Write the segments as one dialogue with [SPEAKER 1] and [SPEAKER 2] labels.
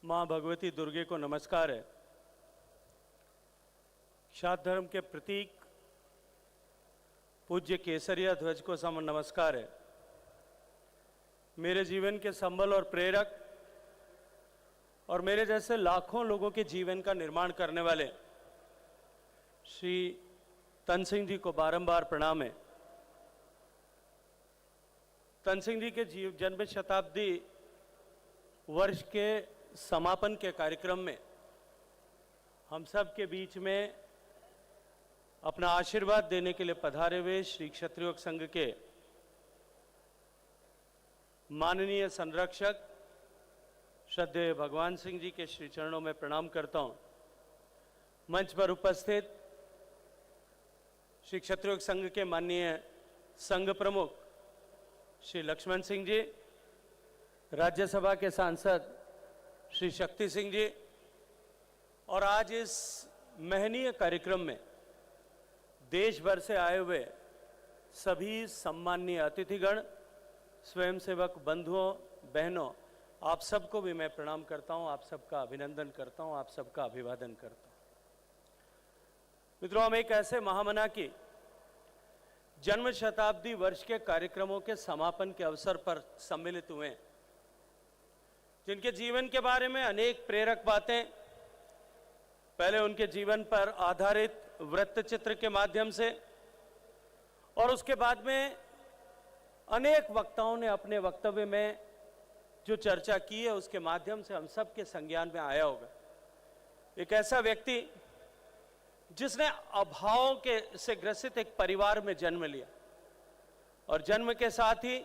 [SPEAKER 1] माँ भगवती दुर्गे को नमस्कार है। क्षात्र धर्म के प्रतीक पूज्य केसरिया ध्वज को सम नमस्कार है। मेरे जीवन के संबल और प्रेरक और मेरे जैसे लाखों लोगों के जीवन का निर्माण करने वाले श्री तन सिंह जी को बारंबार प्रणाम है। तन सिंह जी के जन्म शताब्दी वर्ष के समापन के कार्यक्रम में हम सब के बीच में अपना आशीर्वाद देने के लिए पधारे हुए श्री क्षत्रिय संघ के माननीय संरक्षक श्रद्धेय भगवान सिंह जी के श्री चरणों में प्रणाम करता हूं। मंच पर उपस्थित श्री क्षत्रिय संघ के माननीय संघ प्रमुख श्री लक्ष्मण सिंह जी, राज्यसभा के सांसद श्री शक्ति सिंह जी और आज इस महनीय कार्यक्रम में देश भर से आए हुए सभी सम्माननीय अतिथिगण, स्वयंसेवक बंधुओं बहनों, आप सबको भी मैं प्रणाम करता हूं, आप सबका अभिनंदन करता हूं, आप सबका अभिवादन करता हूं। मित्रों, हम एक ऐसे महामना की जन्म शताब्दी वर्ष के कार्यक्रमों के समापन के अवसर पर सम्मिलित हुए हैं, जिनके जीवन के बारे में अनेक प्रेरक बातें पहले उनके जीवन पर आधारित वृत्तचित्र के माध्यम से और उसके बाद में अनेक वक्ताओं ने अपने वक्तव्य में जो चर्चा की है उसके माध्यम से हम सब के संज्ञान में आया होगा। एक ऐसा व्यक्ति जिसने अभावों के से ग्रसित एक परिवार में जन्म लिया और जन्म के साथ ही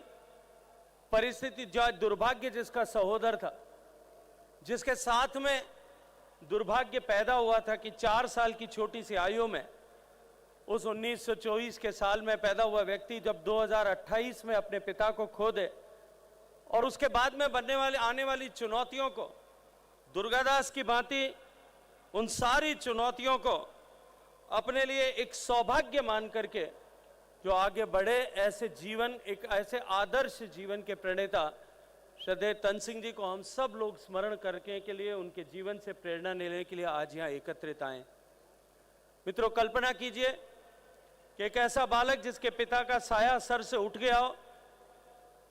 [SPEAKER 1] परिस्थिति जो दुर्भाग्य जिसका सहोदर था, जिसके साथ में दुर्भाग्य पैदा हुआ था कि 4 साल की छोटी सी आयु में उस 1924 के साल में पैदा हुआ व्यक्ति जब 2028 में अपने पिता को खो दे और उसके बाद में आने वाली चुनौतियों को दुर्गादास की भांति उन सारी चुनौतियों को अपने लिए एक सौभाग्य मान करके जो आगे बढ़े, ऐसे जीवन, एक ऐसे आदर्श जीवन के प्रणेता श्रद्धेय तन सिंह जी को हम सब लोग स्मरण करने के लिए, उनके जीवन से प्रेरणा लेने के लिए आज यहाँ एकत्रित आए। मित्रों, कल्पना कीजिए कि एक ऐसा बालक जिसके पिता का साया सर से उठ गया हो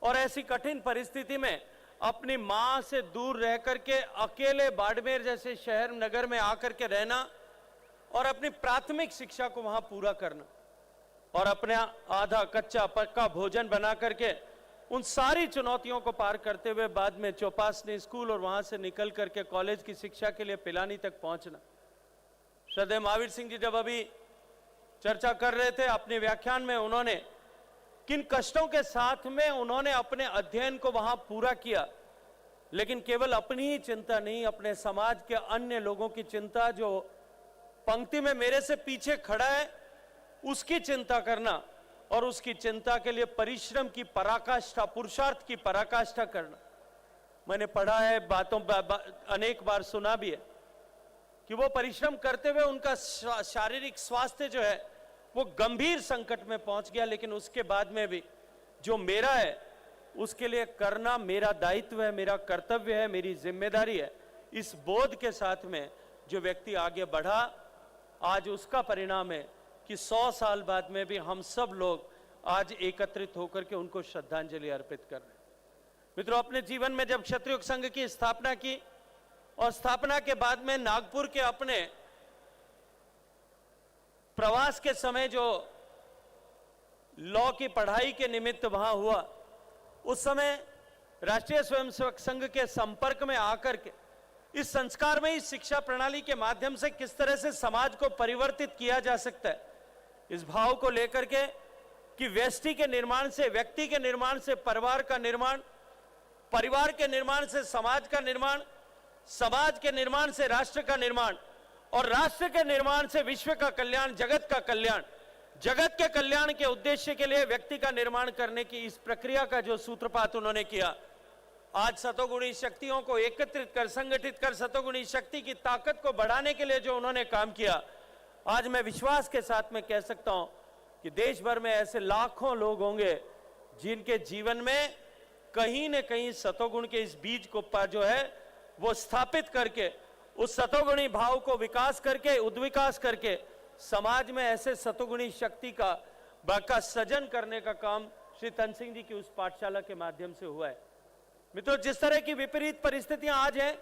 [SPEAKER 1] और ऐसी कठिन परिस्थिति में अपनी मां से दूर रह करके अकेले बाड़मेर जैसे शहर नगर में आकर के रहना और अपनी प्राथमिक शिक्षा को वहां पूरा करना और अपना आधा कच्चा पक्का भोजन बना करके उन सारी चुनौतियों को पार करते हुए बाद में चौपासनी स्कूल और वहां से निकल करके कॉलेज की शिक्षा के लिए पिलानी तक पहुंचना। श्रद्धेय महावीर सिंह जी जब अभी चर्चा कर रहे थे अपने व्याख्यान में, उन्होंने किन कष्टों के साथ में उन्होंने अपने अध्ययन को वहां पूरा किया, लेकिन केवल अपनी ही चिंता नहीं, अपने समाज के अन्य लोगों की चिंता, जो पंक्ति में मेरे से पीछे खड़ा है उसकी चिंता करना और उसकी चिंता के लिए परिश्रम की पराकाष्ठा, पुरुषार्थ की पराकाष्ठा करना। मैंने पढ़ा है, बातों अनेक बार सुना भी है कि वो परिश्रम करते हुए उनका शारीरिक स्वास्थ्य जो है वो गंभीर संकट में पहुंच गया, लेकिन उसके बाद में भी जो मेरा है उसके लिए करना मेरा दायित्व है, मेरा कर्तव्य है, मेरी जिम्मेदारी है। इस बोध के साथ में जो व्यक्ति आगे बढ़ा, आज उसका परिणाम है कि 100 साल बाद में भी हम सब लोग आज एकत्रित होकर के उनको श्रद्धांजलि अर्पित कर रहे हैं। मित्रों, अपने जीवन में जब क्षत्रिय संघ की स्थापना की और स्थापना के बाद में नागपुर के अपने प्रवास के समय जो लॉ की पढ़ाई के निमित्त वहां हुआ, उस समय राष्ट्रीय स्वयंसेवक संघ के संपर्क में आकर के इस संस्कार में इस शिक्षा प्रणाली के माध्यम से किस तरह से समाज को परिवर्तित किया जा सकता है, इस भाव को लेकर के कि व्यष्टि के निर्माण से, व्यक्ति के निर्माण से परिवार का निर्माण, परिवार के निर्माण से समाज का निर्माण, समाज के निर्माण से राष्ट्र का निर्माण और राष्ट्र के निर्माण से विश्व का कल्याण, जगत का कल्याण, जगत के कल्याण के उद्देश्य के लिए व्यक्ति का निर्माण करने की इस प्रक्रिया का जो सूत्रपात उन्होंने किया, आज सतोगुणी शक्तियों को एकत्रित कर, संगठित कर, सतोगुणी शक्ति की ताकत को बढ़ाने के लिए जो उन्होंने काम किया, आज मैं विश्वास के साथ में कह सकता हूं कि देश भर में ऐसे लाखों लोग होंगे जिनके जीवन में कहीं न कहीं सतोगुण के इस बीज को जो है वो स्थापित करके उस सतोगुणी भाव को विकास करके उद्विकास करके समाज में ऐसे सतोगुणी शक्ति का सृजन करने का काम श्री तन सिंह जी की उस पाठशाला के माध्यम से हुआ है। मित्रों, जिस तरह की विपरीत परिस्थितियां आज हैं,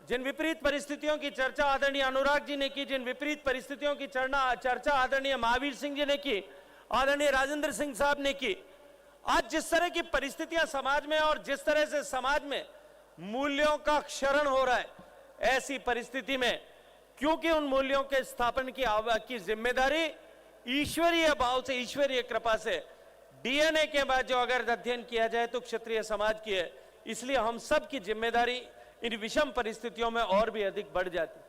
[SPEAKER 1] जिन विपरीत परिस्थितियों की चर्चा आदरणीय अनुराग जी ने की, जिन विपरीत परिस्थितियों की चर्चा आदरणीय महावीर सिंह जी ने की, आदरणीय राजेंद्र सिंह साहब ने की, आज जिस तरह की परिस्थितियां समाज में और जिस तरह से समाज में मूल्यों का क्षरण हो रहा है, ऐसी परिस्थिति में क्योंकि उन मूल्यों के स्थापन की जिम्मेदारी ईश्वरीय भाव से, ईश्वरीय कृपा से डीएनए के बाद जो अगर अध्ययन किया जाए तो क्षत्रिय समाज की है, इसलिए हम सब की जिम्मेदारी इन विषम परिस्थितियों में और भी अधिक बढ़ जाती।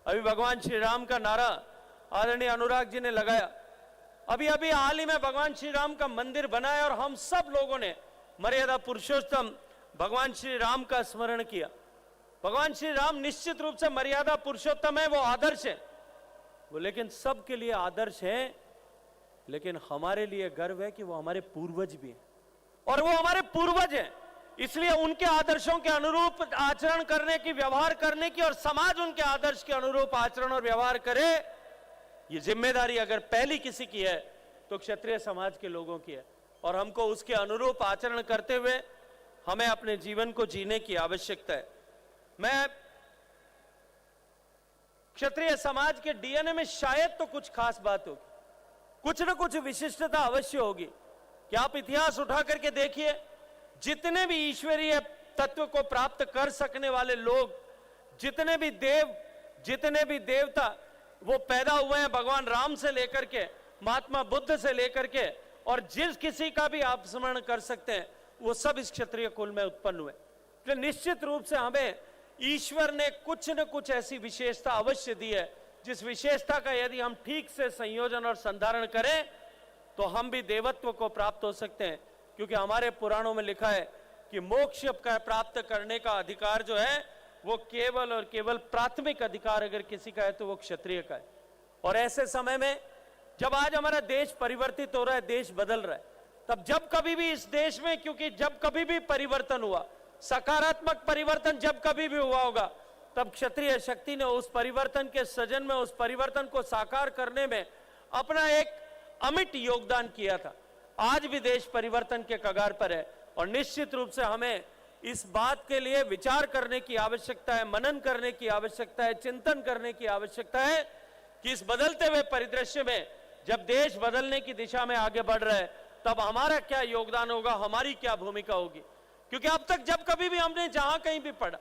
[SPEAKER 1] अभी भगवान श्री राम का नारा आदरणीय अनुराग जी ने लगाया। अभी अभी हाल ही में भगवान श्री राम का मंदिर बना है और हम सब लोगों ने मर्यादा पुरुषोत्तम भगवान श्री राम का स्मरण किया। भगवान श्री राम निश्चित रूप से मर्यादा पुरुषोत्तम है, वो आदर्श है, वो लेकिन सबके लिए आदर्श है, लेकिन हमारे लिए गर्व है कि वो हमारे पूर्वज भी हैं और वो हमारे पूर्वज हैं, इसलिए उनके आदर्शों के अनुरूप आचरण करने की, व्यवहार करने की और समाज उनके आदर्श के अनुरूप आचरण और व्यवहार करे, ये जिम्मेदारी अगर पहली किसी की है तो क्षत्रिय समाज के लोगों की है और हमको उसके अनुरूप आचरण करते हुए हमें अपने जीवन को जीने की आवश्यकता है। मैं क्षत्रिय समाज के डीएनए में शायद तो कुछ खास बात होगी, कुछ न कुछ विशिष्टता अवश्य होगी कि आप इतिहास उठा करके देखिए, जितने भी ईश्वरीय तत्व को प्राप्त कर सकने वाले लोग, जितने भी देव, जितने भी देवता वो पैदा हुए हैं, भगवान राम से लेकर के महात्मा बुद्ध से लेकर के, और जिस किसी का भी आप स्मरण कर सकते हैं, वो सब इस क्षत्रिय कुल में उत्पन्न हुए। तो निश्चित रूप से हमें ईश्वर ने कुछ न कुछ ऐसी विशेषता अवश्य दी है, जिस विशेषता का यदि हम ठीक से संयोजन और संधारण करें तो हम भी देवत्व को प्राप्त हो सकते हैं। क्योंकि हमारे पुराणों में लिखा है कि मोक्ष का प्राप्त करने का अधिकार जो है वो केवल और केवल प्राथमिक अधिकार अगर किसी का है तो वो क्षत्रिय का है। और ऐसे समय में जब आज हमारा देश परिवर्तित हो रहा है, देश बदल रहा है, तब जब कभी भी इस देश में, क्योंकि जब कभी भी परिवर्तन हुआ, सकारात्मक परिवर्तन जब कभी भी हुआ होगा, तब क्षत्रिय शक्ति ने उस परिवर्तन के सृजन में, उस परिवर्तन को साकार करने में अपना एक अमिट योगदान किया था। आज भी देश परिवर्तन के कगार पर है और निश्चित रूप से हमें इस बात के लिए विचार करने की आवश्यकता है, मनन करने की आवश्यकता है, चिंतन करने की आवश्यकता है कि इस बदलते हुए परिदृश्य में जब देश बदलने की दिशा में आगे बढ़ रहा है, तब हमारा क्या योगदान होगा, हमारी क्या भूमिका होगी। क्योंकि अब तक जब कभी भी हमने जहां कहीं भी पढ़ा,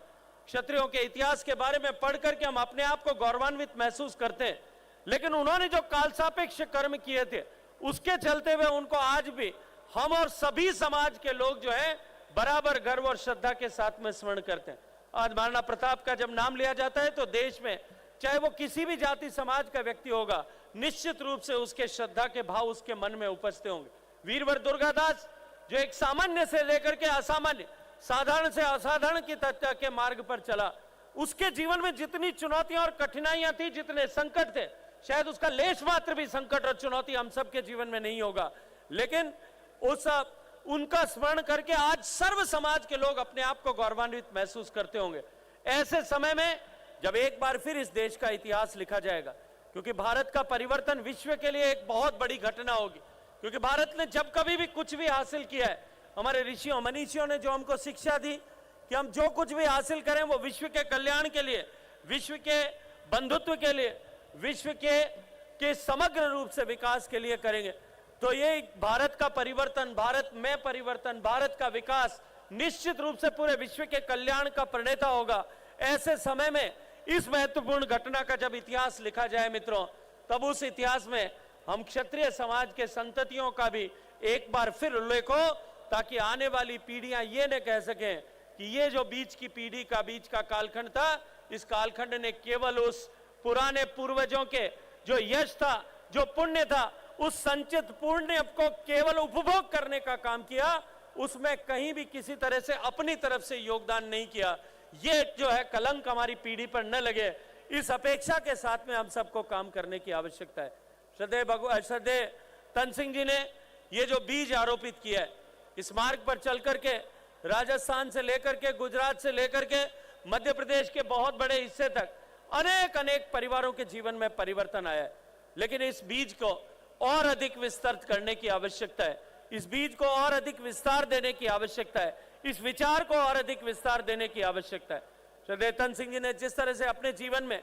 [SPEAKER 1] क्षत्रियों के इतिहास के बारे में पढ़ करके हम अपने आप को गौरवान्वित महसूस करते हैं, लेकिन उन्होंने जो काल सापेक्ष कर्म किए थे उसके चलते हुए उनको आज भी हम और सभी समाज के लोग जो है बराबर गर्व और श्रद्धा के साथ में स्मरण करते हैं। आज महाराणा प्रताप का जब नाम लिया जाता है तो देश में चाहे वो किसी भी जाति समाज का व्यक्ति होगा, निश्चित रूप से उसके श्रद्धा के भाव उसके मन में उपस्थित होंगे। वीरवर दुर्गादास जो एक सामान्य से लेकर के असामान्य, साधारण से असाधारण की तत्व के मार्ग पर चला, उसके जीवन में जितनी चुनौतियां और कठिनाइयां थी, जितने संकट थे, शायद उसका लेश मात्र भी संकट और चुनौती हम सबके जीवन में नहीं होगा, लेकिन उनका स्मरण करके आज सर्व समाज के लोग अपने आप को गौरवान्वित महसूस करते होंगे। ऐसे समय में जब एक बार फिर इस देश का इतिहास लिखा जाएगा, क्योंकि भारत का परिवर्तन विश्व के लिए एक बहुत बड़ी घटना होगी, क्योंकि भारत ने जब कभी भी कुछ भी हासिल किया है, हमारे ऋषियों मनीषियों ने जो हमको शिक्षा दी कि हम जो कुछ भी हासिल करें वो विश्व के कल्याण के लिए, विश्व के बंधुत्व के लिए, विश्व के समग्र रूप से विकास के लिए करेंगे। तो ये भारत का परिवर्तन, भारत में परिवर्तन, भारत का विकास निश्चित रूप से पूरे विश्व के कल्याण का प्रणेता होगा। ऐसे समय में इस महत्वपूर्ण घटना का जब इतिहास लिखा जाए मित्रों, तब उस इतिहास में हम क्षत्रिय समाज के संततियों का भी एक बार फिर उल्लेख हो, ताकि आने वाली पीढ़ियां ये न कह सकें कि ये जो बीच की पीढ़ी का बीच का कालखंड था, इस कालखंड ने केवल उस पुराने पूर्वजों के जो यश था, जो पुण्य था, उस संचित पुण्य को केवल उपभोग करने का काम किया, उसमें कहीं भी किसी तरह से अपनी तरफ से योगदान नहीं किया। ये जो है कलंक हमारी पीढ़ी पर न लगे, इस अपेक्षा के साथ में हम सबको काम करने की आवश्यकता है। श्रद्धेय तन सिंह जी ने ये जो बीज आरोपित किया है, इस मार्ग पर चल करके राजस्थान से लेकर के, गुजरात से लेकर के मध्य प्रदेश के बहुत बड़े हिस्से तक अनेक अनेक परिवारों के जीवन में परिवर्तन आया है। लेकिन इस बीज को और अधिक विस्तृत करने की आवश्यकता है, इस बीज को और अधिक विस्तार देने की आवश्यकता है, इस विचार को और अधिक विस्तार देने की आवश्यकता है। श्रद्धेय तन सिंह जी ने जिस तरह से अपने जीवन में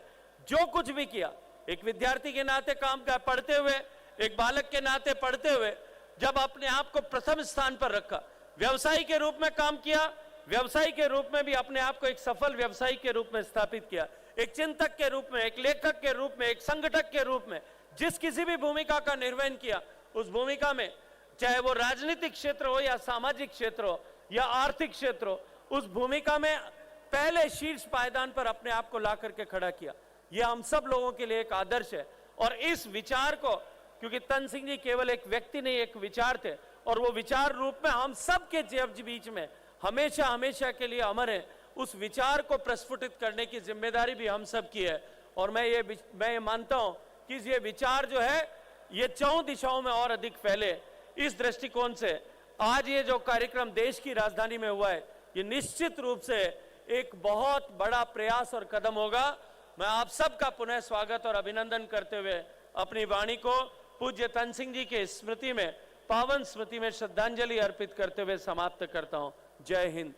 [SPEAKER 1] जो कुछ भी किया, एक विद्यार्थी के नाते काम का पढ़ते हुए, एक बालक के नाते पढ़ते हुए, जब अपने आप को प्रथम स्थान पर रखा, व्यवसायी के रूप में काम किया, व्यवसायी के रूप में भी अपने आप को एक सफल व्यवसायी के रूप में स्थापित किया, एक चिंतक के रूप में, एक लेखक के रूप में, एक संगठक के रूप में जिस किसी भी भूमिका का निर्वहन किया, उस भूमिका में चाहे वो राजनीतिक क्षेत्र हो या सामाजिक क्षेत्र हो या आर्थिक क्षेत्र हो, उस भूमिका में पहले शीर्ष पायदान पर अपने आप को ला करके खड़ा किया। यह हम सब लोगों के लिए एक आदर्श है। और इस विचार को, क्योंकि तन सिंह जी केवल एक व्यक्ति नहीं, एक विचार थे, और वो विचार रूप में हम सब के बीच में हमेशा हमेशा के लिए अमर है। उस विचार को प्रस्फुटित करने की जिम्मेदारी भी हम सब की है। और मैं ये मानता हूं कि ये विचार जो है ये 4 दिशाओं में और अधिक फैले। इस दृष्टिकोण से आज ये जो कार्यक्रम देश की राजधानी में हुआ है, ये निश्चित रूप से एक बहुत बड़ा प्रयास और कदम होगा। मैं आप सबका पुनः स्वागत और अभिनंदन करते हुए अपनी वाणी को पूज्य तन सिंह जी के स्मृति में, पावन स्मृति में श्रद्धांजलि अर्पित करते हुए समाप्त करता हूं। जय हिंद।